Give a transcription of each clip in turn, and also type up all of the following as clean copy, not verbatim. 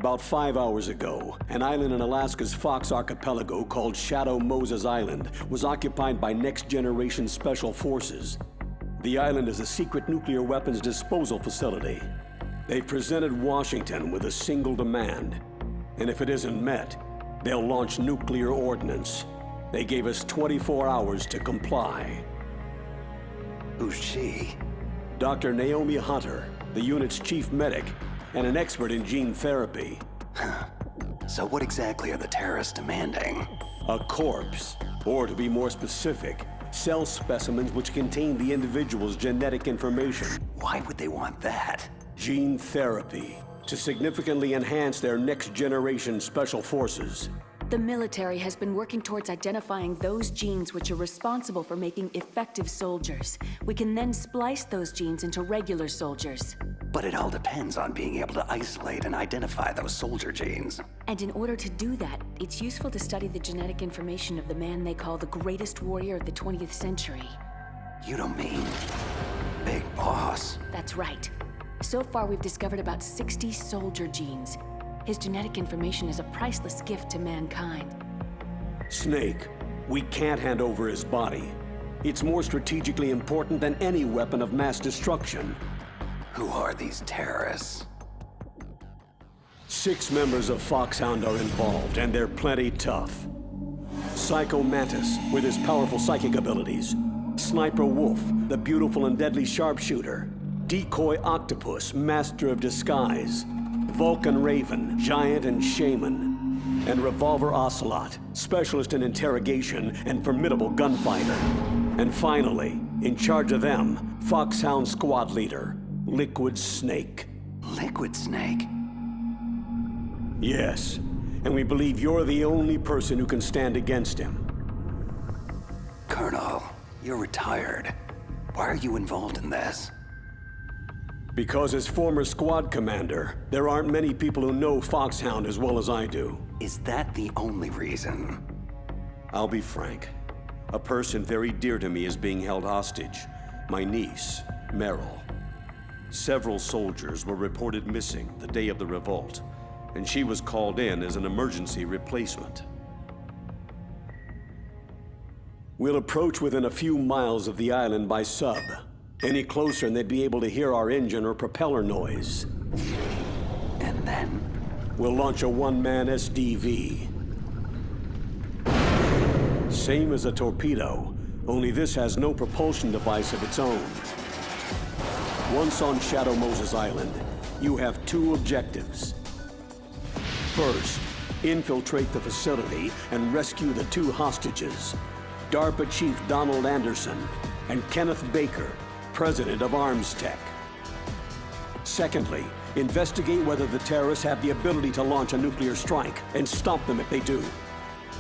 About 5 hours ago, an island in Alaska's Fox Archipelago called Shadow Moses Island was occupied by next-generation special forces. The island is a secret nuclear weapons disposal facility. They've presented Washington with a single demand, and if it isn't met, they'll launch nuclear ordnance. They gave us 24 hours to comply. Who's she? Dr. Naomi Hunter, the unit's chief medic, and an expert in gene therapy. So what exactly are the terrorists demanding? A corpse, or to be more specific, cell specimens which contain the individual's genetic information. Why would they want that? Gene therapy, to significantly enhance their next-generation special forces. The military has been working towards identifying those genes which are responsible for making effective soldiers. We can then splice those genes into regular soldiers. But it all depends on being able to isolate and identify those soldier genes. And in order to do that, it's useful to study the genetic information of the man they call the greatest warrior of the 20th century. You don't mean Big Boss? That's right. So far, we've discovered about 60 soldier genes. His genetic information is a priceless gift to mankind. Snake, we can't hand over his body. It's more strategically important than any weapon of mass destruction. Who are these terrorists? 6 members of Foxhound are involved, and they're plenty tough. Psycho Mantis, with his powerful psychic abilities. Sniper Wolf, the beautiful and deadly sharpshooter. Decoy Octopus, master of disguise. Vulcan Raven, giant and shaman. And Revolver Ocelot, specialist in interrogation and formidable gunfighter. And finally, in charge of them, Foxhound squad leader, Liquid Snake. Liquid Snake? Yes, and we believe you're the only person who can stand against him. Colonel, you're retired. Why are you involved in this? Because as former squad commander, there aren't many people who know Foxhound as well as I do. Is that the only reason? I'll be frank. A person very dear to me is being held hostage. My niece, Meryl. Several soldiers were reported missing the day of the revolt, and she was called in as an emergency replacement. We'll approach within a few miles of the island by sub. Any closer and they'd be able to hear our engine or propeller noise. And then? We'll launch a one-man SDV. Same as a torpedo, only this has no propulsion device of its own. Once on Shadow Moses Island, you have 2 objectives. First, infiltrate the facility and rescue the 2 hostages, DARPA Chief Donald Anderson and Kenneth Baker, President of Arms Tech. Secondly, investigate whether the terrorists have the ability to launch a nuclear strike and stop them if they do.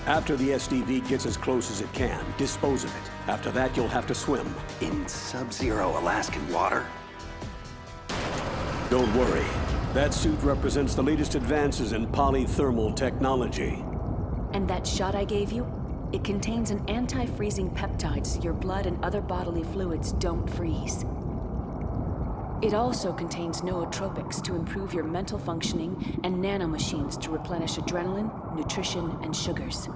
After the SDV gets as close as it can, dispose of it. After that, you'll have to swim. In sub-zero Alaskan water? Don't worry. That suit represents the latest advances in polythermal technology. And that shot I gave you? It contains an anti-freezing peptide so your blood and other bodily fluids don't freeze. It also contains nootropics to improve your mental functioning and nanomachines to replenish adrenaline, nutrition, and sugars.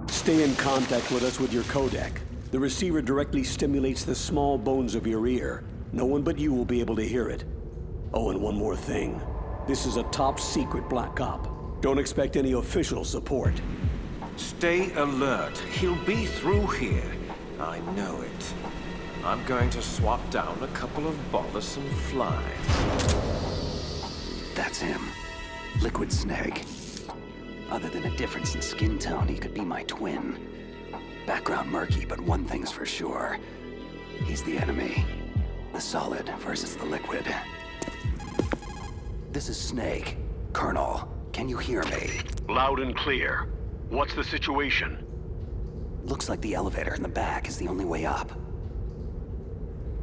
Stay in contact with us with your codec. The receiver directly stimulates the small bones of your ear. No one but you will be able to hear it. Oh, and one more thing. This is a top-secret Black Op. Don't expect any official support. Stay alert. He'll be through here. I know it. I'm going to swap down a couple of bothersome flies. That's him. Liquid Snake. Other than a difference in skin tone, he could be my twin. Background murky, but one thing's for sure. He's the enemy. The solid versus the liquid. This is Snake. Colonel, can you hear me? Loud and clear. What's the situation? Looks like the elevator in the back is the only way up.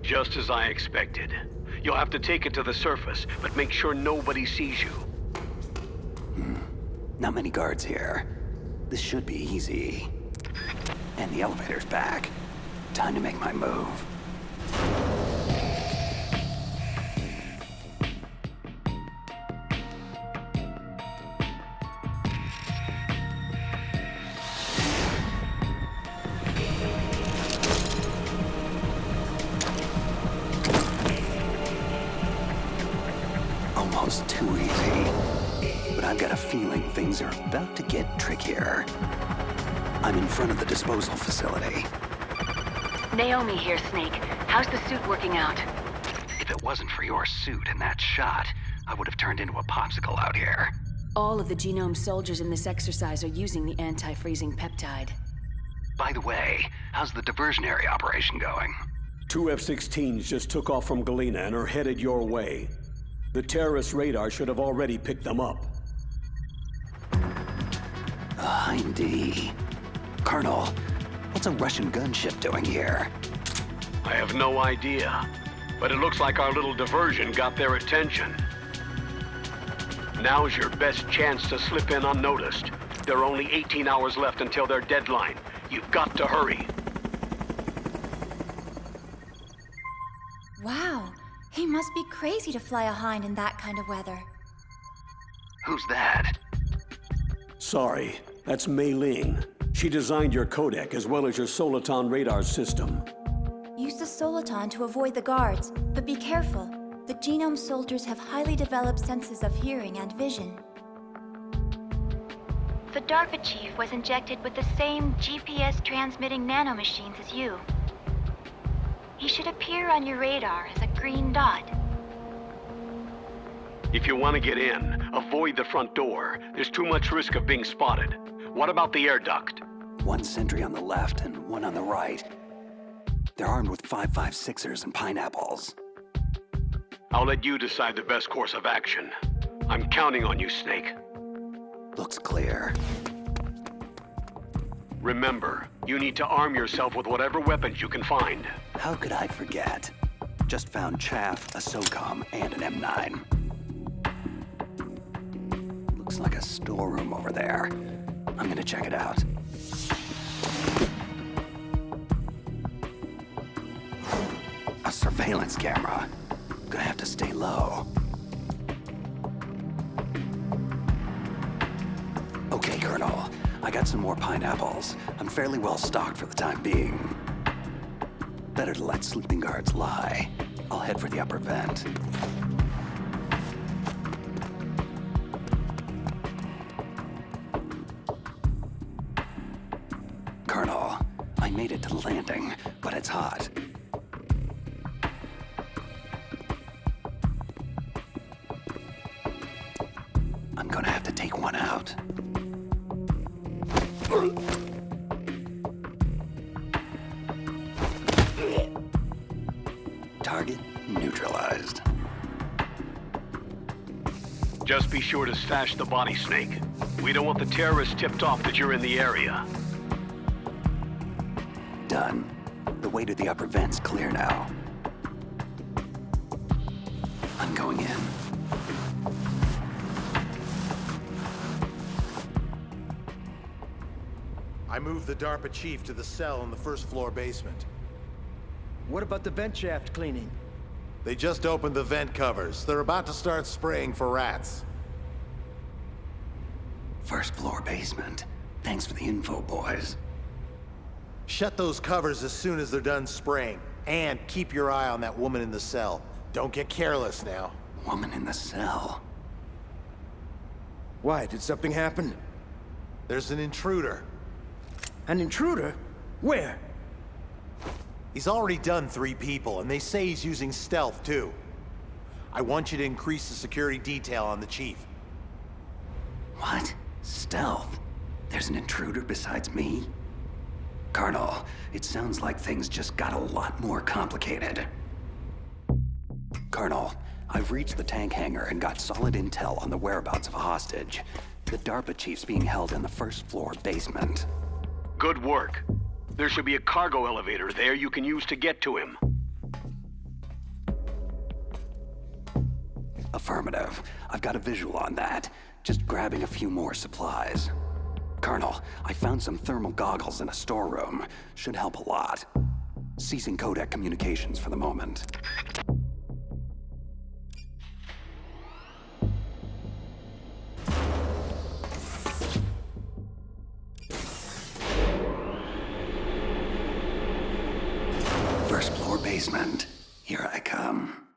Just as I expected. You'll have to take it to the surface, but make sure nobody sees you. Not many guards here. This should be easy. And the elevator's back. Time to make my move. almost too easy. But I've got a feeling things are about to get trickier. I'm in front of the disposal facility. Naomi here, Snake. How's the suit working out? If it wasn't for your suit and that shot, I would have turned into a popsicle out here. All of the genome soldiers in this exercise are using the anti-freezing peptide. By the way, how's the diversionary operation going? 2 F-16s just took off from Galena and are headed your way. The terrorist radar should have already picked them up. Hindy. Colonel, what's a Russian gunship doing here? I have no idea, but it looks like our little diversion got their attention. Now's your best chance to slip in unnoticed. There are only 18 hours left until their deadline. You've got to hurry. Wow, he must be crazy to fly a Hind in that kind of weather. Who's that? Sorry, that's Mei Ling. She designed your codec as well as your Soliton radar system. Use the Soliton to avoid the guards, but be careful. The genome soldiers have highly developed senses of hearing and vision. The DARPA chief was injected with the same GPS-transmitting nanomachines as you. He should appear on your radar as a green dot. If you want to get in, avoid the front door. There's too much risk of being spotted. What about the air duct? One sentry on the left and one on the right. They're armed with 5.56ers and pineapples. I'll let you decide the best course of action. I'm counting on you, Snake. Looks clear. Remember, you need to arm yourself with whatever weapons you can find. How could I forget? Just found Chapt, a SOCOM, and an M9. Looks like a storeroom over there. I'm gonna check it out. A surveillance camera. Gonna have to stay low. Okay, Colonel. I got some more pineapples. I'm fairly well stocked for the time being. Better to let sleeping guards lie. I'll head for the upper vent. Colonel, I made it to the landing, but it's hot. I'm gonna have to take one out. Target neutralized. Just be sure to stash the body, Snake. We don't want the terrorists tipped off that you're in the area. Done. The way to the upper vent's clear now. I'm going in. I moved the DARPA chief to the cell in the first floor basement. What about the vent shaft cleaning? They just opened the vent covers. They're about to start spraying for rats. First floor basement. Thanks for the info, boys. Shut those covers as soon as they're done spraying. And keep your eye on that woman in the cell. Don't get careless now. Woman in the cell. Why, did something happen? There's an intruder. An intruder? Where? He's already done 3 people, and they say he's using stealth, too. I want you to increase the security detail on the chief. What? Stealth? There's an intruder besides me? Colonel, it sounds like things just got a lot more complicated. Colonel, I've reached the tank hangar and got solid intel on the whereabouts of a hostage. The DARPA chief's being held in the first floor basement. Good work. There should be a cargo elevator there you can use to get to him. Affirmative. I've got a visual on that. Just grabbing a few more supplies. Colonel, I found some thermal goggles in a storeroom. Should help a lot. Ceasing codec communications for the moment. First floor basement. Here I come.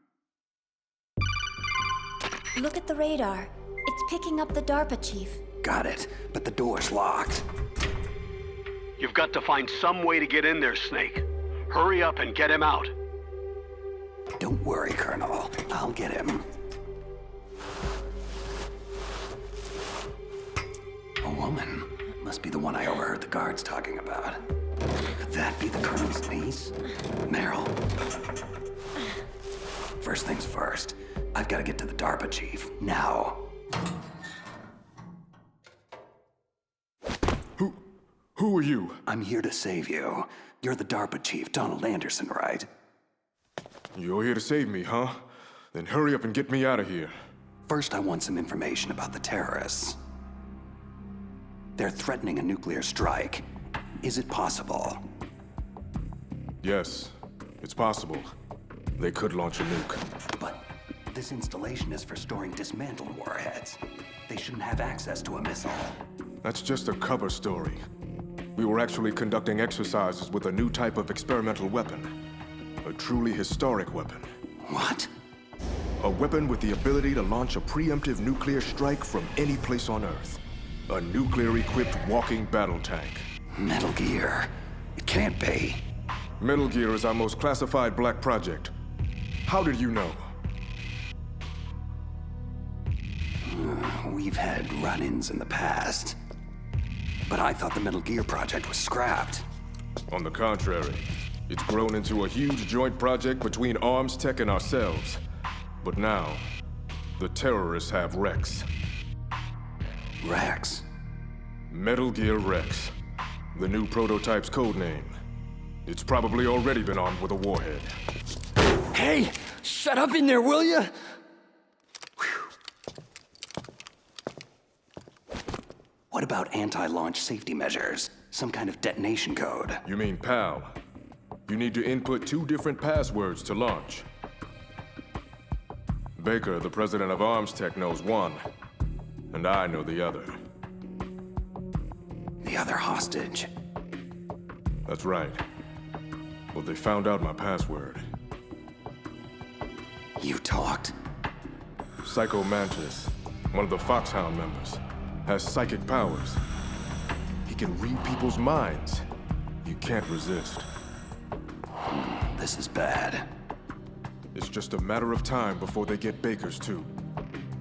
Look at at the radar. It's picking up the DARPA chief. Got it, but the door's locked. You've got to find some way to get in there, Snake. Hurry up and get him out. Don't worry, Colonel. I'll get him. A woman. Must be the one I overheard the guards talking about. Could that be the Colonel's niece? Meryl? First things first. I've got to get to the DARPA chief. Now. Who are you? I'm here to save you. You're the DARPA chief, Donald Anderson, right? You're here to save me, huh? Then hurry up and get me out of here. First, I want some information about the terrorists. They're threatening a nuclear strike. Is it possible? Yes, it's possible. They could launch a nuke. But this installation is for storing dismantled warheads. They shouldn't have access to a missile. That's just a cover story. We were actually conducting exercises with a new type of experimental weapon. A truly historic weapon. What? A weapon with the ability to launch a preemptive nuclear strike from any place on Earth. A nuclear-equipped walking battle tank. Metal Gear. It can't be. Metal Gear is our most classified black project. How did you know? We've had run-ins in the past. But I thought the Metal Gear project was scrapped. On the contrary, it's grown into a huge joint project between Arms Tech and ourselves. But now, the terrorists have Rex. Rex? Metal Gear Rex. The new prototype's codename. It's probably already been armed with a warhead. Hey! Shut up in there, will ya? What about anti-launch safety measures? Some kind of detonation code? You mean PAL? You need to input 2 different passwords to launch. Baker, the president of Arms Tech, knows one, and I know the other. The other hostage? That's right. Well, they found out my password. You talked? Psycho Mantis, one of the Foxhound members, has psychic powers. He can read people's minds. You can't resist. This is bad. It's just a matter of time before they get Baker's too.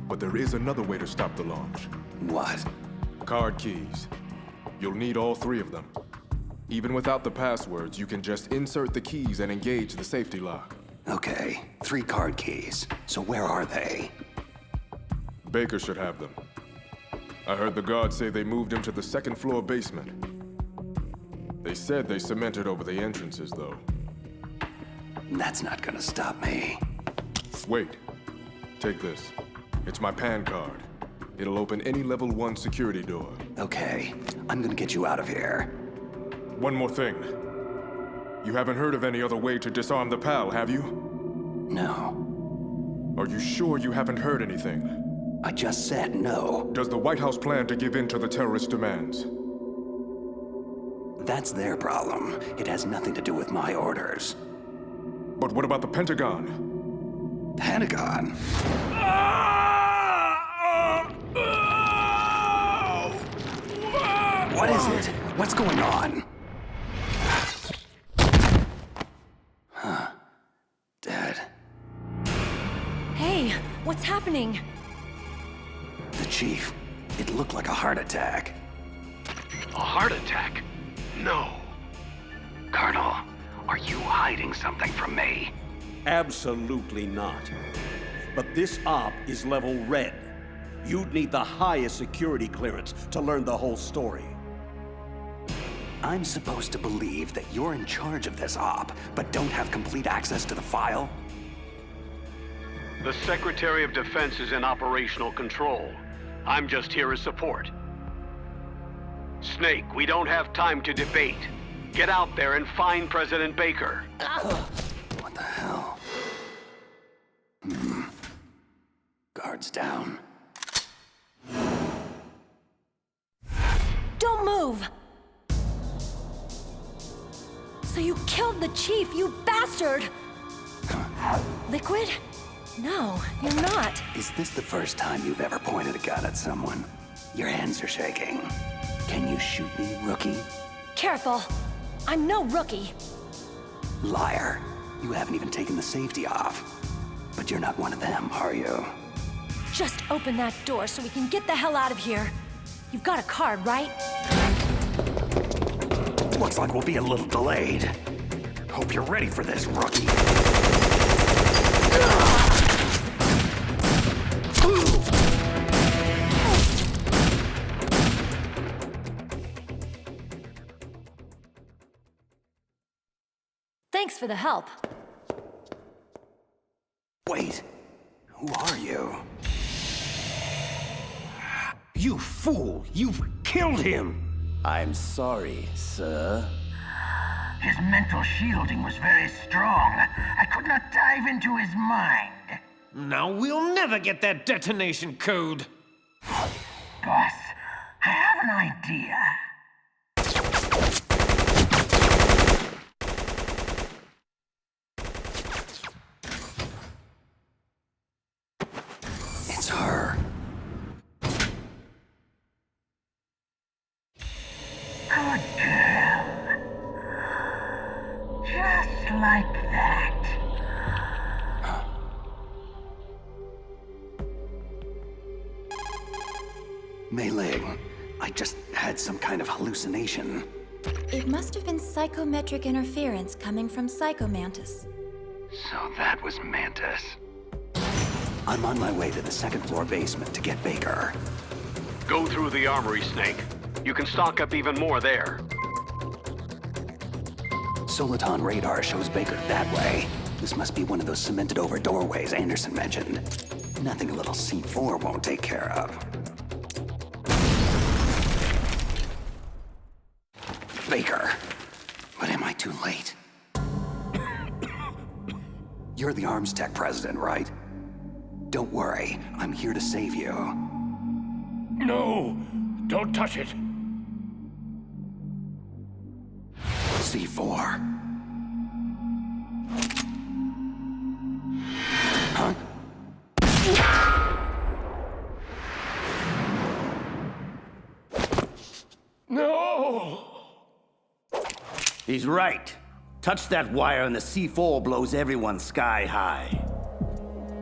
But there is another way to stop the launch. What? Card keys. You'll need all 3 of them. Even without the passwords, you can just insert the keys and engage the safety lock. Okay, 3 card keys. So where are they? Baker should have them. I heard the guards say they moved him to the 2nd floor basement. They said they cemented over the entrances, though. That's not gonna stop me. Wait. Take this. It's my PAN card. It'll open any level 1 security door. Okay, I'm gonna get you out of here. One more thing. You haven't heard of any other way to disarm the PAL, have you? No. Are you sure you haven't heard anything? I just said no. Does the White House plan to give in to the terrorist demands? That's their problem. It has nothing to do with my orders. But what about the Pentagon? Pentagon? What is it? What's going on? Huh. Dead. Hey, what's happening? The chief. It looked like a heart attack. A heart attack? No. Colonel, are you hiding something from me? Absolutely not. But this op is level red. You'd need the highest security clearance to learn the whole story. I'm supposed to believe that you're in charge of this op, but don't have complete access to the file? The Secretary of Defense is in operational control. I'm just here as support. Snake, we don't have time to debate. Get out there and find President Baker. What the hell? Guards down. Don't move! So you killed the chief, you bastard! Liquid? No, you're not. Is this the first time you've ever pointed a gun at someone? Your hands are shaking. Can you shoot me, rookie? Careful. I'm no rookie. Liar. You haven't even taken the safety off. But you're not one of them, are you? Just open that door so we can get the hell out of here. You've got a card, right? Looks like we'll be a little delayed. Hope you're ready for this, rookie. Thanks for the help. Wait, who are you? You fool! You've killed him! I'm sorry, sir. His mental shielding was very strong. I could not dive into his mind. Now we'll never get that detonation code! Boss, I have an idea. It's her. Good girl. Just like that. Mei Ling, I just had some kind of hallucination. It must have been psychometric interference coming from Psychomantis. So that was Mantis. I'm on my way to the second floor basement to get Baker. Go through the armory, Snake. You can stock up even more there. Soliton radar shows Baker that way. This must be one of those cemented over doorways Anderson mentioned. Nothing a little C4 won't take care of. Baker. But am I too late? You're the Arms Tech president, right? Don't worry, I'm here to save you. No, don't touch it. C4. Huh? No! He's right. Touch that wire and the C4 blows everyone sky high.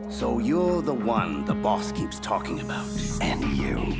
So you're the one the boss keeps talking about. And you.